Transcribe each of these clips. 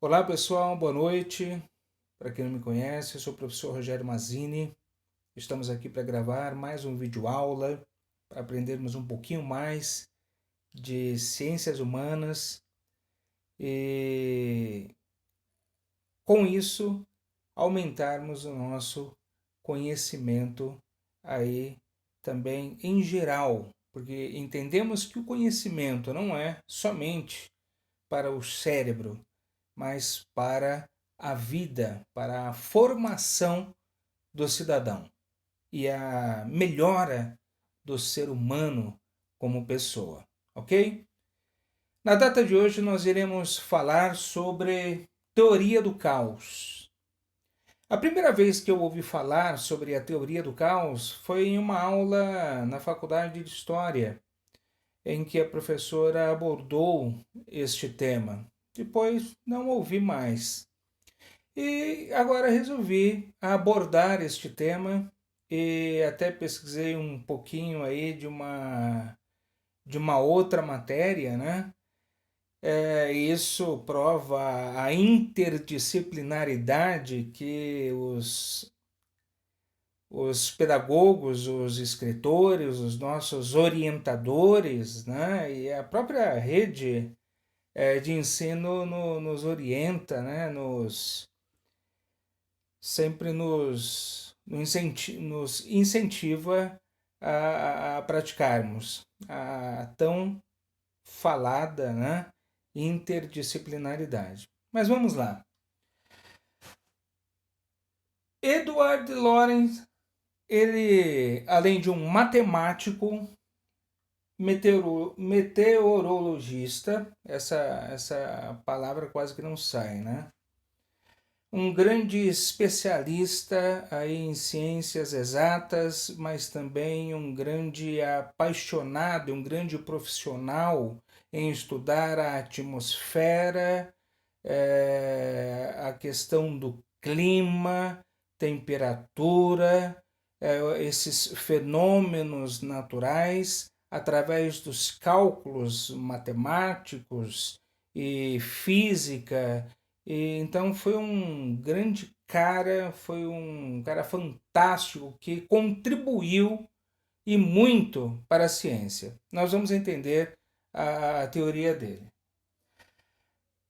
Olá pessoal, boa noite. Para quem não me conhece, eu sou o professor Rogério Mazzini. Estamos aqui para gravar mais um vídeo aula, para aprendermos um pouquinho mais de ciências humanas e com isso aumentarmos o nosso conhecimento aí também em geral, porque entendemos que o conhecimento não é somente para o cérebro, mas para a vida, para a formação do cidadão e a melhora do ser humano como pessoa, ok? Na data de hoje nós iremos falar sobre teoria do caos. A primeira vez que eu ouvi falar sobre a teoria do caos foi em uma aula na faculdade de História, em que a professora abordou este tema. Depois não ouvi mais. E agora resolvi abordar este tema e até pesquisei um pouquinho aí de uma outra matéria, né? Isso prova a interdisciplinaridade que os pedagogos, os escritores, os nossos orientadores, né? E a própria rede de ensino nos orienta, né? Sempre nos incentiva a praticarmos a tão falada, né, interdisciplinaridade. Mas vamos lá. Edward Lorenz, ele, além de um matemático, meteorologista, essa palavra quase que não sai, né? Um grande especialista aí em ciências exatas, mas também um grande apaixonado, um grande profissional em estudar a atmosfera, a questão do clima, temperatura, esses fenômenos naturais, através dos cálculos matemáticos e física. E então foi um grande cara, foi um cara fantástico que contribuiu e muito para a ciência. Nós vamos entender a teoria dele.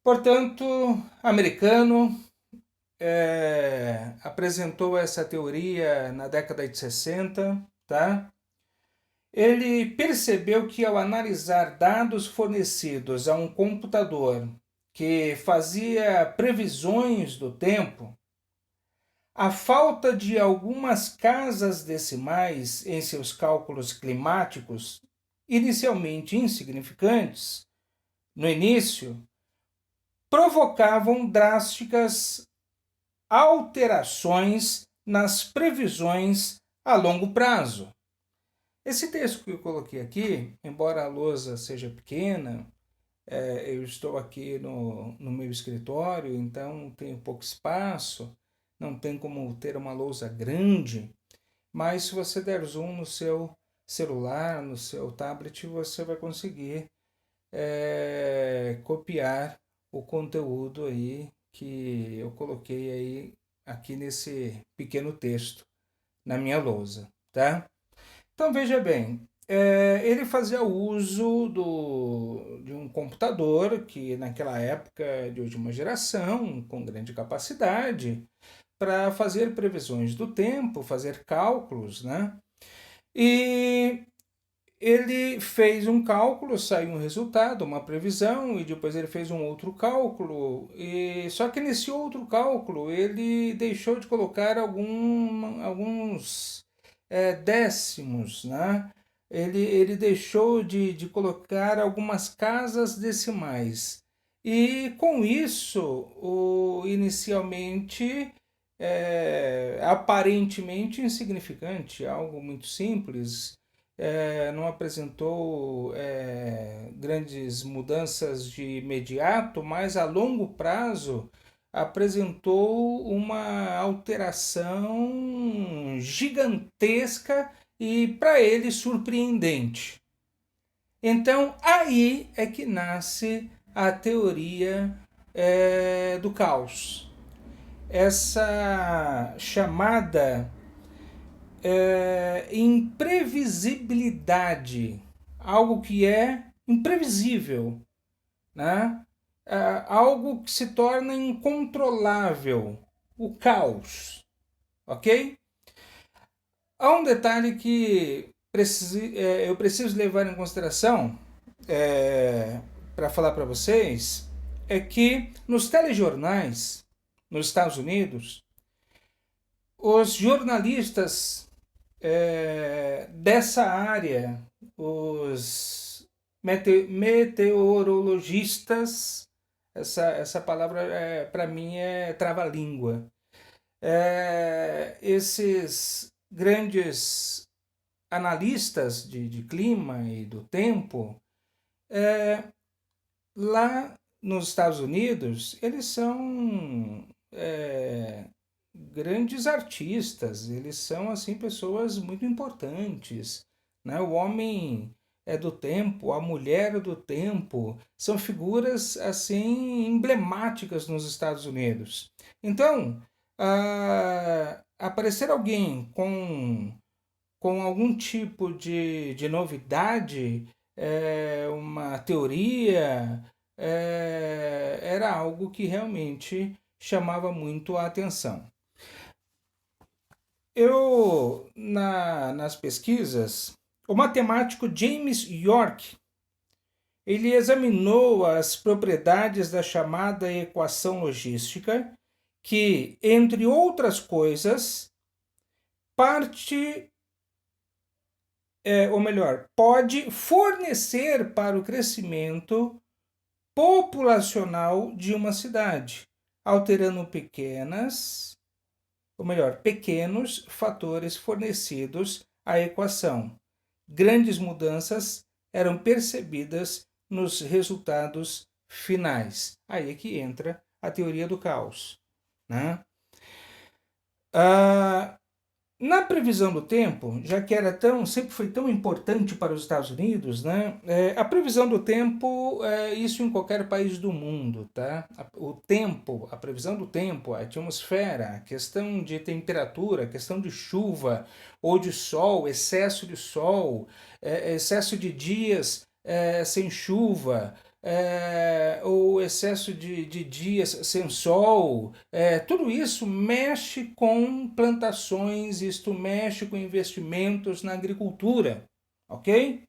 Portanto, americano, apresentou essa teoria na década de 60, tá? Ele percebeu que ao analisar dados fornecidos a um computador que fazia previsões do tempo, a falta de algumas casas decimais em seus cálculos climáticos, inicialmente insignificantes, no início, provocavam drásticas alterações nas previsões a longo prazo. Esse texto que eu coloquei aqui, embora a lousa seja pequena, eu estou aqui no meu escritório, então tenho pouco espaço, não tem como ter uma lousa grande, mas se você der zoom no seu celular, no seu tablet, você vai conseguir copiar o conteúdo aí que eu coloquei aí aqui nesse pequeno texto na minha lousa, tá? Então veja bem, ele fazia uso de um computador que naquela época de última geração, com grande capacidade, para fazer previsões do tempo, fazer cálculos, né? E ele fez um cálculo, saiu um resultado, uma previsão, e depois ele fez um outro cálculo. Só que nesse outro cálculo ele deixou de colocar alguns décimos, né? Ele deixou de colocar algumas casas decimais. E com isso, inicialmente, aparentemente insignificante, algo muito simples, não apresentou grandes mudanças de imediato, mas a longo prazo apresentou uma alteração gigantesca e para ele surpreendente. Então aí é que nasce a teoria do caos. Essa chamada imprevisibilidade, algo que é imprevisível, né? Algo que se torna incontrolável, o caos, ok? Há um detalhe que eu preciso levar em consideração para falar para vocês, é que nos telejornais, nos Estados Unidos, os jornalistas dessa área, os meteorologistas, essa palavra para mim é trava-língua, esses grandes analistas de clima e do tempo, lá nos Estados Unidos, eles são grandes artistas, eles são assim pessoas muito importantes, né? O homem é do tempo, a mulher é do tempo, são figuras assim emblemáticas nos Estados Unidos. Então, aparecer alguém com algum tipo de novidade, uma teoria, era algo que realmente chamava muito a atenção. Nas pesquisas, o matemático James York, ele examinou as propriedades da chamada equação logística, que, entre outras coisas, pode fornecer para o crescimento populacional de uma cidade, alterando pequenos fatores fornecidos à equação. Grandes mudanças eram percebidas nos resultados finais. Aí é que entra a teoria do caos, né? Na previsão do tempo, já que sempre foi tão importante para os Estados Unidos, né? A previsão do tempo isso em qualquer país do mundo, tá? O tempo, a previsão do tempo, a atmosfera, a questão de temperatura, a questão de chuva ou de sol, excesso de sol, excesso de dias sem chuva, o excesso de dias sem sol, tudo isso mexe com plantações, isto mexe com investimentos na agricultura, ok?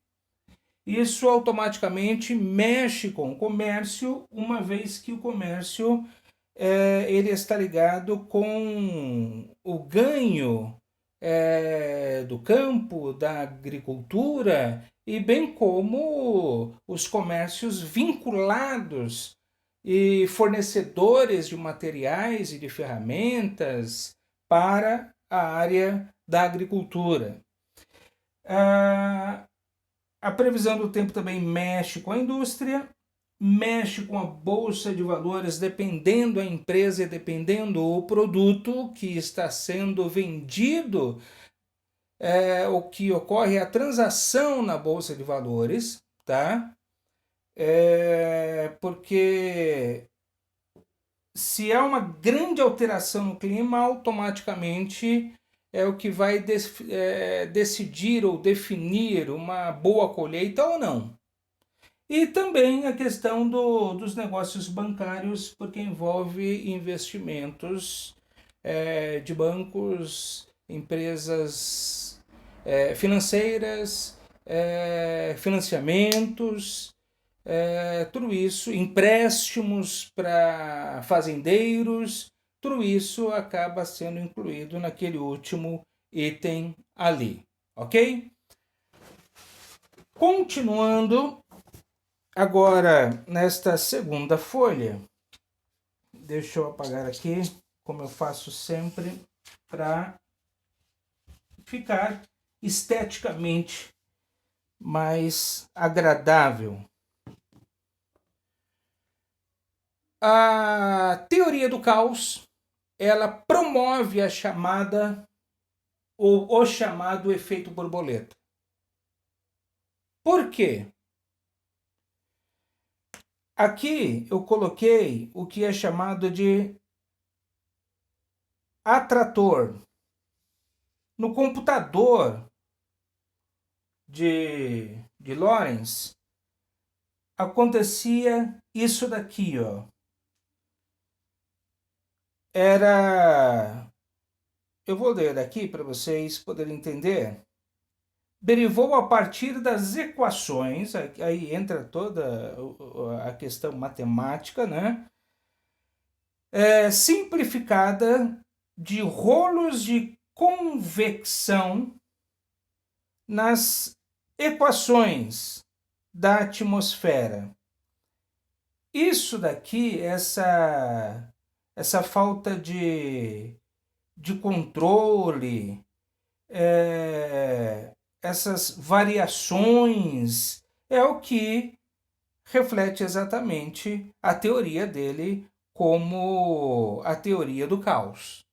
Isso automaticamente mexe com o comércio, uma vez que o comércio ele está ligado com o ganho do campo, da agricultura, e bem como os comércios vinculados e fornecedores de materiais e de ferramentas para a área da agricultura. A previsão do tempo também mexe com a indústria, mexe com a bolsa de valores, dependendo da empresa e dependendo do produto que está sendo vendido, o que ocorre é a transação na bolsa de valores, tá? Porque se há uma grande alteração no clima, automaticamente é o que vai decidir ou definir uma boa colheita ou não. E também a questão dos negócios bancários, porque envolve investimentos de bancos, empresas financeiras, financiamentos, tudo isso, empréstimos para fazendeiros, tudo isso acaba sendo incluído naquele último item ali, ok? Continuando, agora nesta segunda folha, deixa eu apagar aqui, como eu faço sempre, para ficar esteticamente mais agradável. A teoria do caos, ela promove a chamada ou o chamado efeito borboleta. Por quê? Aqui eu coloquei o que é chamado de atrator. No computador de Lorentz, acontecia isso daqui, ó. Eu vou ler aqui para vocês poderem entender. Derivou a partir das equações, aí entra toda a questão matemática, né? Simplificada de rolos de convecção nas equações da atmosfera. Isso daqui, essa falta de controle, essas variações, é o que reflete exatamente a teoria dele como a teoria do caos.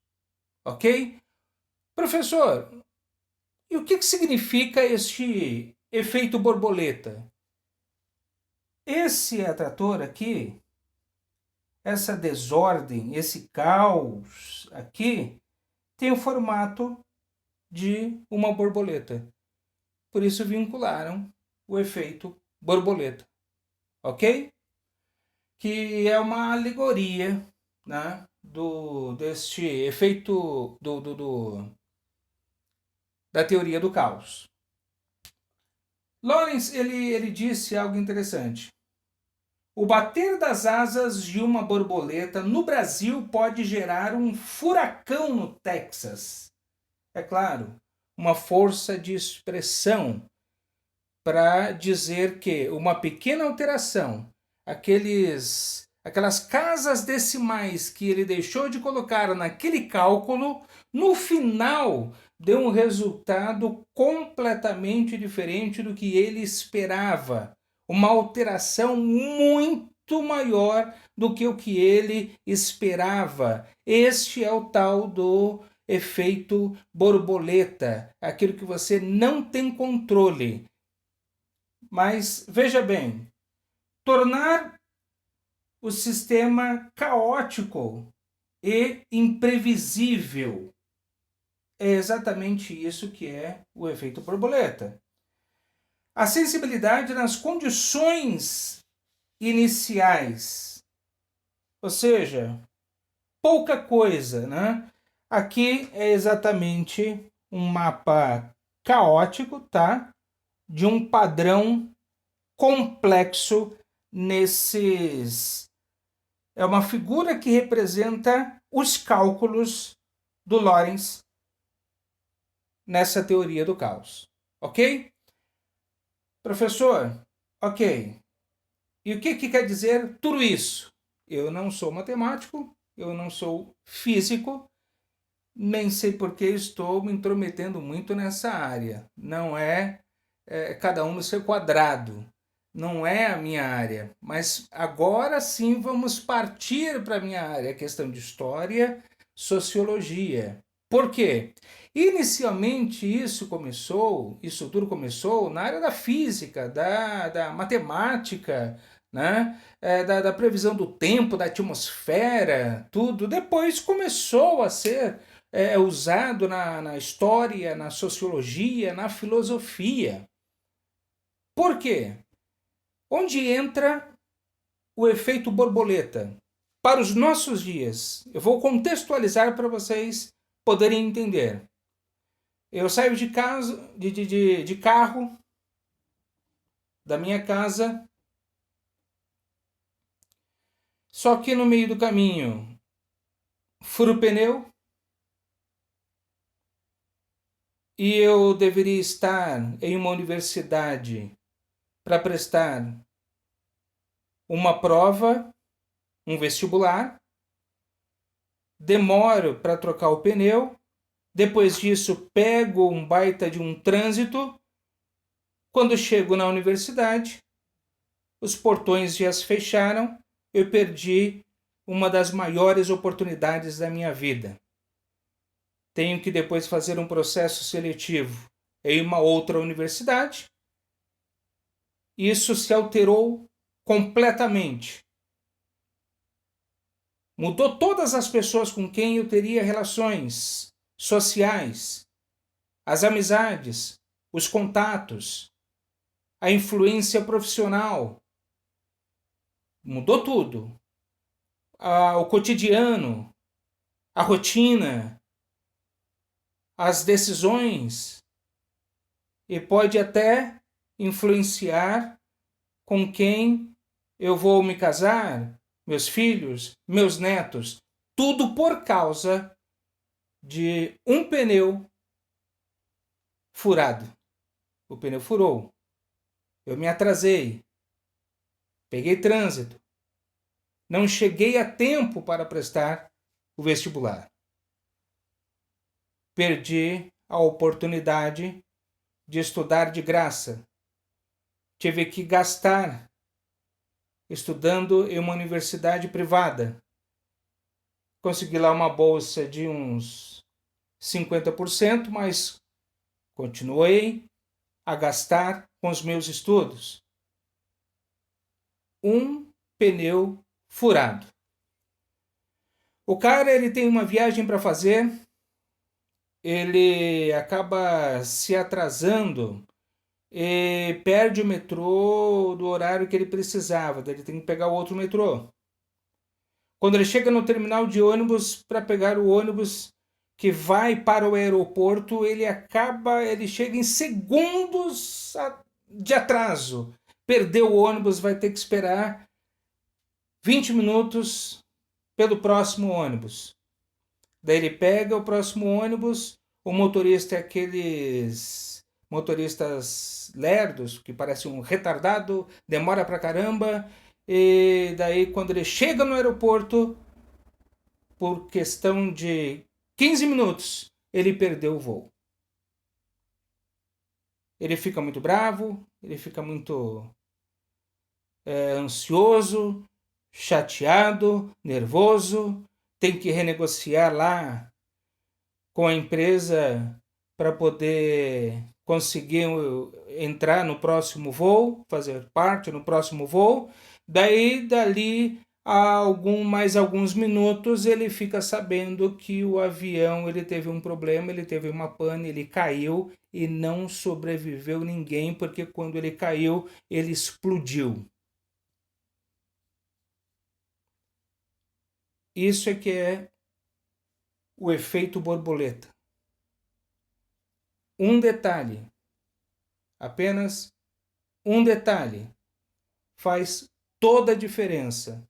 Ok? Professor, e o que significa este efeito borboleta? Esse atrator aqui, essa desordem, esse caos aqui, tem o formato de uma borboleta. Por isso vincularam o efeito borboleta. Ok? Que é uma alegoria, né, deste efeito da teoria do caos. Lorentz ele disse algo interessante. O bater das asas de uma borboleta no Brasil pode gerar um furacão no Texas. É claro, uma força de expressão para dizer que uma pequena alteração, aquelas casas decimais que ele deixou de colocar naquele cálculo, no final deu um resultado completamente diferente do que ele esperava. Uma alteração muito maior do que o que ele esperava. Este é o tal do efeito borboleta, aquilo que você não tem controle. Mas veja bem, tornar o sistema caótico e imprevisível é exatamente isso que é o efeito borboleta. A sensibilidade nas condições iniciais, ou seja, pouca coisa, né? Aqui é exatamente um mapa caótico, tá? De um padrão complexo nesses. É uma figura que representa os cálculos do Lorentz nessa teoria do caos. Ok? Professor, ok. E o que quer dizer tudo isso? Eu não sou matemático, eu não sou físico, nem sei porque estou me intrometendo muito nessa área. Não é cada um no seu quadrado. Não é a minha área, mas agora sim vamos partir para a minha área, a questão de história, sociologia. Por quê? Inicialmente isso tudo começou na área da física, da matemática, né? Da previsão do tempo, da atmosfera, tudo. Depois começou a ser usado na história, na sociologia, na filosofia. Por quê? Onde entra o efeito borboleta? Para os nossos dias, eu vou contextualizar para vocês poderem entender. Eu saio de casa, de carro, da minha casa, só que no meio do caminho furo o pneu e eu deveria estar em uma universidade para prestar uma prova, um vestibular, demoro para trocar o pneu, depois disso pego um baita de um trânsito, quando chego na universidade, os portões já se fecharam, eu perdi uma das maiores oportunidades da minha vida. Tenho que depois fazer um processo seletivo em uma outra universidade. Isso se alterou completamente. Mudou todas as pessoas com quem eu teria relações sociais, as amizades, os contatos, a influência profissional. Mudou tudo. O cotidiano, a rotina, as decisões, e pode até influenciar com quem eu vou me casar, meus filhos, meus netos, tudo por causa de um pneu furado. O pneu furou. Eu me atrasei. Peguei trânsito. Não cheguei a tempo para prestar o vestibular. Perdi a oportunidade de estudar de graça. Tive que gastar estudando em uma universidade privada. Consegui lá uma bolsa de uns 50%, mas continuei a gastar com os meus estudos. Um pneu furado. O cara, ele tem uma viagem para fazer, ele acaba se atrasando e perde o metrô do horário que ele precisava, ele tem que pegar o outro metrô. Quando ele chega no terminal de ônibus para pegar o ônibus que vai para o aeroporto, ele chega em segundos de atraso. Perdeu o ônibus, vai ter que esperar 20 minutos pelo próximo ônibus. Daí ele pega o próximo ônibus, o motorista é aqueles motoristas lerdos, que parece um retardado, demora pra caramba, e daí quando ele chega no aeroporto, por questão de 15 minutos, ele perdeu o voo. Ele fica muito bravo, ele fica muito ansioso, chateado, nervoso, tem que renegociar lá com a empresa para poder conseguir entrar no próximo voo, fazer parte no próximo voo. Daí, dali a mais alguns minutos, ele fica sabendo que o avião ele teve um problema, ele teve uma pane, ele caiu e não sobreviveu ninguém, porque quando ele caiu, ele explodiu. Isso é que é o efeito borboleta. Um detalhe, apenas um detalhe, faz toda a diferença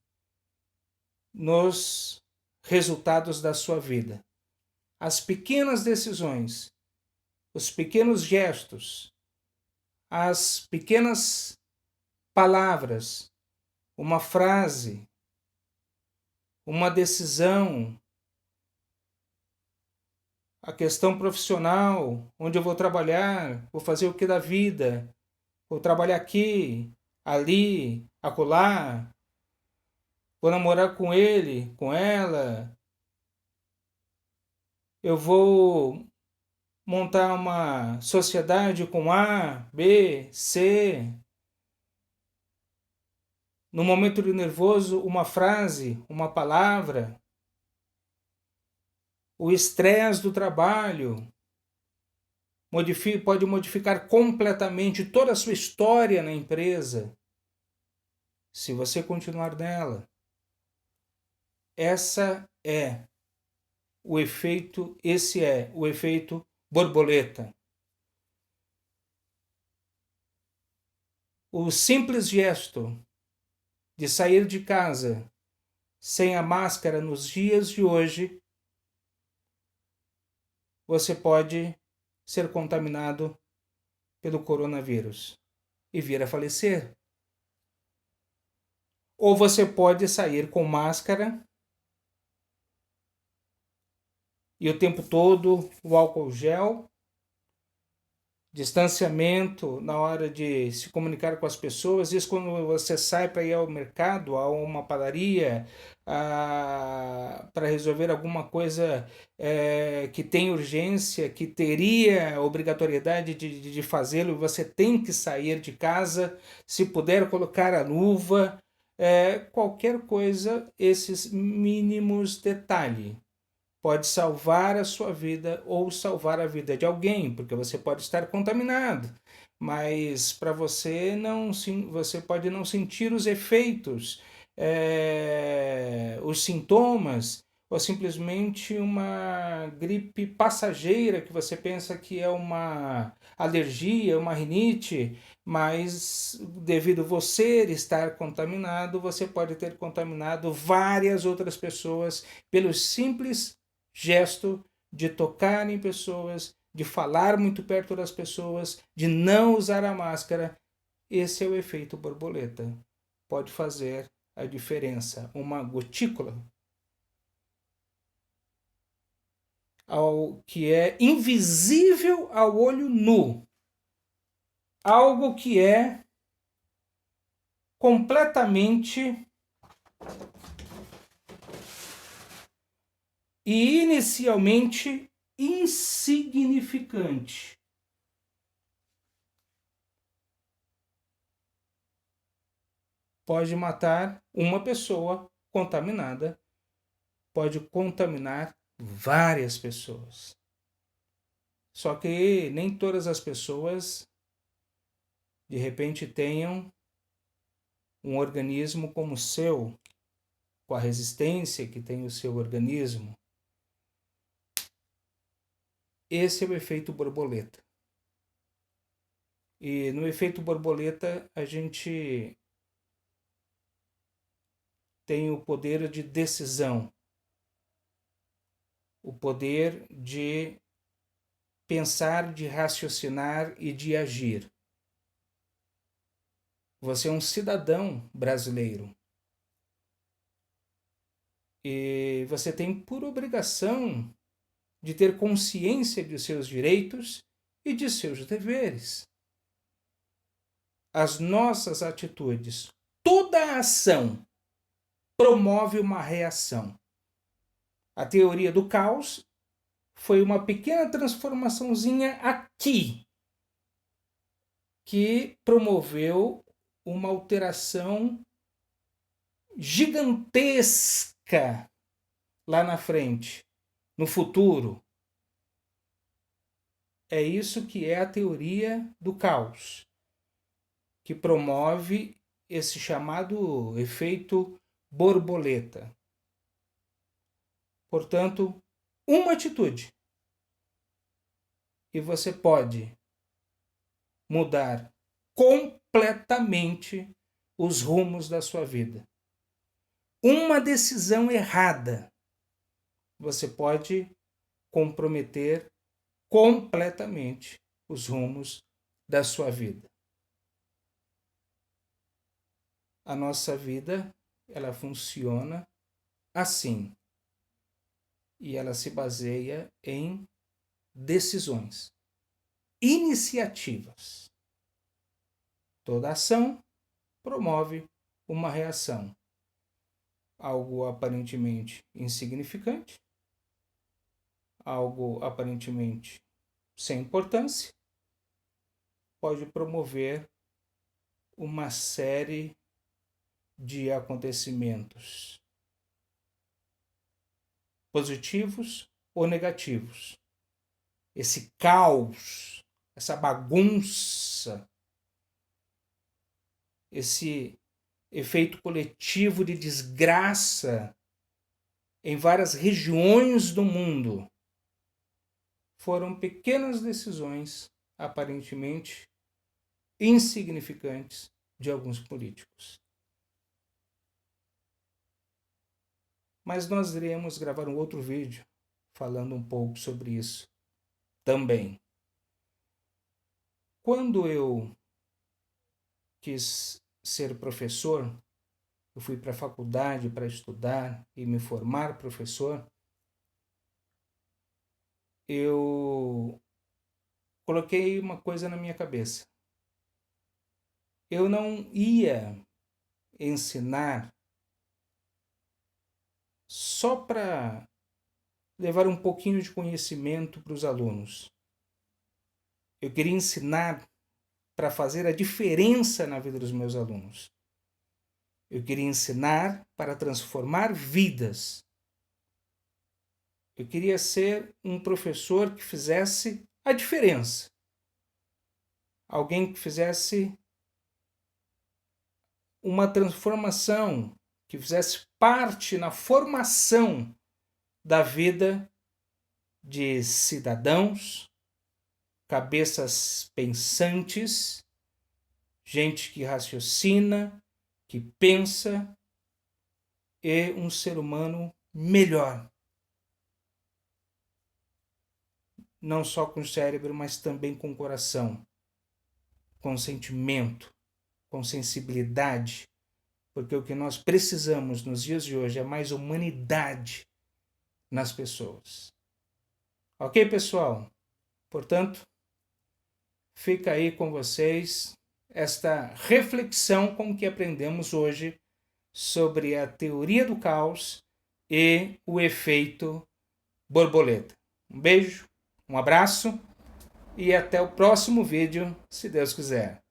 nos resultados da sua vida. As pequenas decisões, os pequenos gestos, as pequenas palavras, uma frase, uma decisão, a questão profissional, onde eu vou trabalhar, vou fazer o que da vida, vou trabalhar aqui, ali, acolá, vou namorar com ele, com ela, eu vou montar uma sociedade com A, B, C. No momento de nervoso, uma frase, uma palavra. O estresse do trabalho pode modificar completamente toda a sua história na empresa, se você continuar nela. Esse é o efeito borboleta. O simples gesto de sair de casa sem a máscara nos dias de hoje, você pode ser contaminado pelo coronavírus e vir a falecer. Ou você pode sair com máscara e o tempo todo o álcool gel distanciamento na hora de se comunicar com as pessoas. Isso quando você sai para ir ao mercado, a uma padaria, para resolver alguma coisa que tem urgência, que teria obrigatoriedade de fazê-lo, você tem que sair de casa, se puder colocar a luva, qualquer coisa, esses mínimos detalhes pode salvar a sua vida ou salvar a vida de alguém, porque você pode estar contaminado, mas para você não, você pode não sentir os efeitos, os sintomas, ou simplesmente uma gripe passageira que você pensa que é uma alergia, uma rinite, mas devido a você estar contaminado, você pode ter contaminado várias outras pessoas pelo simples gesto de tocar em pessoas, de falar muito perto das pessoas, de não usar a máscara. Esse é o efeito borboleta. Pode fazer a diferença. Uma gotícula que é invisível ao olho nu, algo que é completamente e inicialmente insignificante. Pode matar uma pessoa contaminada, pode contaminar várias pessoas. Só que nem todas as pessoas de repente tenham um organismo como o seu, com a resistência que tem o seu organismo. Esse é o efeito borboleta. E no efeito borboleta a gente tem o poder de decisão, o poder de pensar, de raciocinar e de agir. Você é um cidadão brasileiro. E você tem por obrigação de ter consciência de seus direitos e de seus deveres. As nossas atitudes, toda ação promove uma reação. A teoria do caos foi uma pequena transformaçãozinha aqui que promoveu uma alteração gigantesca lá na frente, no futuro. É isso que é a teoria do caos, que promove esse chamado efeito borboleta. Portanto, uma atitude e você pode mudar completamente os rumos da sua vida. Uma decisão errada, você pode comprometer completamente os rumos da sua vida. A nossa vida, ela funciona assim. E ela se baseia em decisões, iniciativas. Toda ação promove uma reação. Algo aparentemente insignificante, algo aparentemente sem importância, pode promover uma série de acontecimentos positivos ou negativos. Esse caos, essa bagunça, esse efeito coletivo de desgraça em várias regiões do mundo foram pequenas decisões aparentemente insignificantes de alguns políticos. Mas nós iremos gravar um outro vídeo falando um pouco sobre isso também. Quando eu quis ser professor, eu fui para a faculdade para estudar e me formar professor, eu coloquei uma coisa na minha cabeça. Eu não ia ensinar só para levar um pouquinho de conhecimento para os alunos. Eu queria ensinar para fazer a diferença na vida dos meus alunos. Eu queria ensinar para transformar vidas. Eu queria ser um professor que fizesse a diferença. Alguém que fizesse uma transformação, que fizesse parte na formação da vida de cidadãos, cabeças pensantes, gente que raciocina, que pensa, e um ser humano melhor. Não só com o cérebro, mas também com o coração, com sentimento, com sensibilidade, porque o que nós precisamos nos dias de hoje é mais humanidade nas pessoas. Ok, pessoal? Portanto, fica aí com vocês esta reflexão com que aprendemos hoje sobre a teoria do caos e o efeito borboleta. Um beijo, um abraço e até o próximo vídeo, se Deus quiser.